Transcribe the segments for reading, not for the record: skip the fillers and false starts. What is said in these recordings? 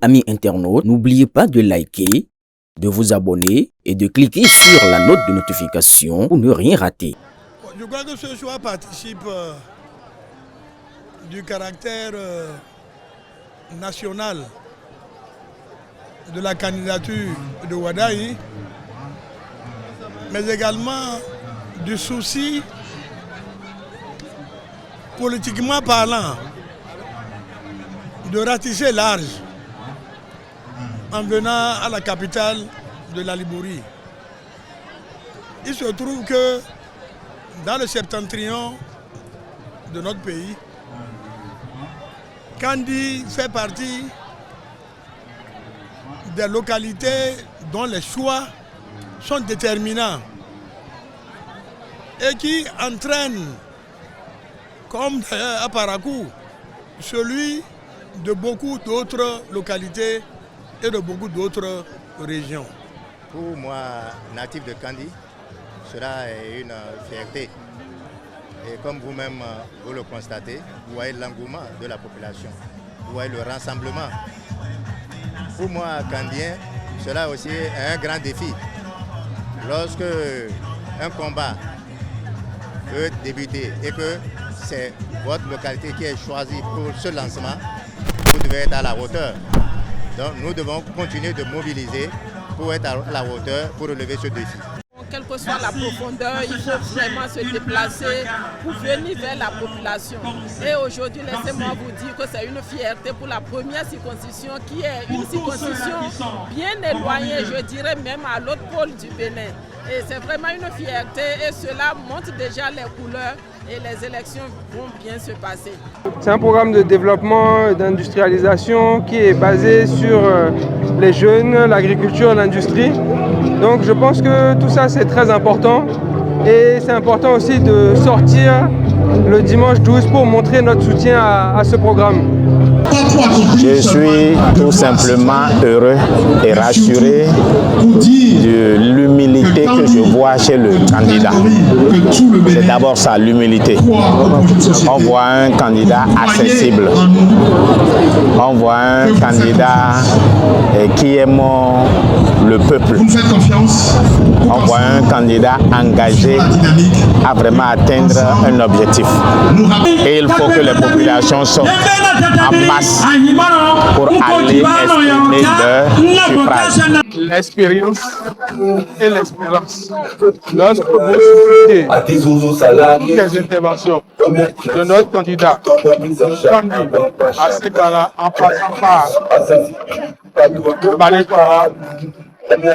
Amis internautes, n'oubliez pas de liker, de vous abonner et de cliquer sur la note de notification pour ne rien rater. Je crois que ce choix participe du caractère national de la candidature de Wadahi, mais également du souci, politiquement parlant, de ratisser large en venant à la capitale de la Libourie. Il se trouve que dans le septentrion de notre pays, Kandi fait partie des localités dont les choix sont déterminants et qui entraînent, comme à Parakou, celui de beaucoup d'autres localités et de beaucoup d'autres régions. Pour moi, natif de Kandi, cela est une fierté. Et comme vous-même vous le constatez, vous voyez l'engouement de la population, vous voyez le rassemblement. Pour moi, Kandien, cela aussi est un grand défi. Lorsque un combat peut débuter et que c'est votre localité qui est choisie pour ce lancement, vous devez être à la hauteur. Donc nous devons continuer de mobiliser pour être à la hauteur, pour relever ce défi. Quelle que soit la profondeur, il faut vraiment se déplacer pour venir vers la population. Et aujourd'hui, laissez-moi vous dire que c'est une fierté pour la première circonscription qui est une circonscription bien éloignée, je dirais même à l'autre pôle du Bénin. Et c'est vraiment une fierté et cela montre déjà les couleurs et les élections vont bien se passer. C'est un programme de développement et d'industrialisation qui est basé sur les jeunes, l'agriculture, l'industrie. Donc je pense que tout ça c'est très important et c'est important aussi de sortir le dimanche 12 pour montrer notre soutien à ce programme. Je suis tout simplement heureux et rassuré de l'humilité que je vois chez le candidat. C'est d'abord ça, l'humilité. On voit un candidat accessible. On voit un candidat qui aime le peuple. On voit un candidat engagé à vraiment atteindre un objectif. Et il faut que les populations sortent en masse pour aller exprimer leur suffrage. L'expérience et l'espérance. Lorsque vous souhaitez toutes les interventions de notre candidat, à ce cas-là, en passant par Manikwara,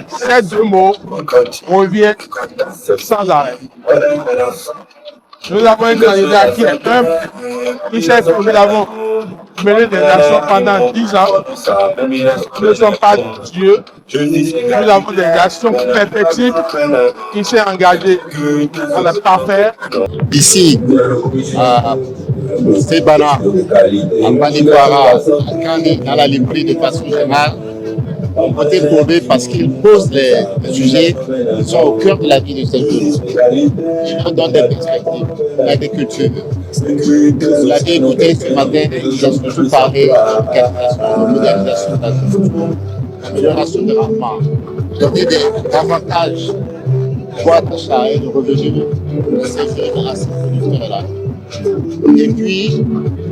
ces deux mots reviennent sans arrêt. Nous avons un candidat qui est humble, qui sait que nous avons mené des actions pendant 10 ans. Nous ne sommes pas Dieu. Nous avons des actions perfectibles. Il s'est engagé à ne pas faire. Ici, à Sebana, à Manikwara, à Kandi, dans la Libourie de façon générale, ont été prouvés parce qu'ils posent les sujets qui sont au cœur de la vie de ces jeunes. Ils nous donnent des perspectives, l'agriculture. Vous l'avez écouté ce matin, j'ai surtout parlé de modernisation de l'agriculture, d'amélioration des rendements, donner des avantages, pouvoir d'achat et de revenus de ces jeunes à ces producteurs-là. Et puis,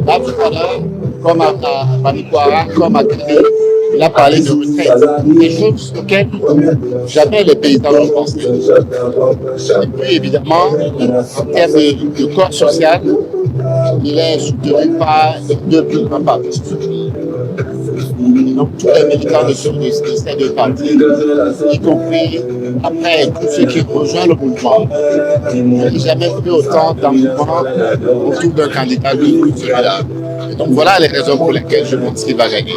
là tout à l'heure, comme à Manikwara, comme à Kandi, il a parlé de retraite, des choses auxquelles jamais les paysans n'ont pensé. Et puis évidemment, en termes de corps social, il est soutenu par deux partis. Donc tous les militants de ces deux partis, y compris après tous ceux qui rejoignent le mouvement, n'ont jamais vu autant d'engouement autour d'un candidat que celui-là. Et donc voilà les raisons pour lesquelles je pense qu'il va gagner.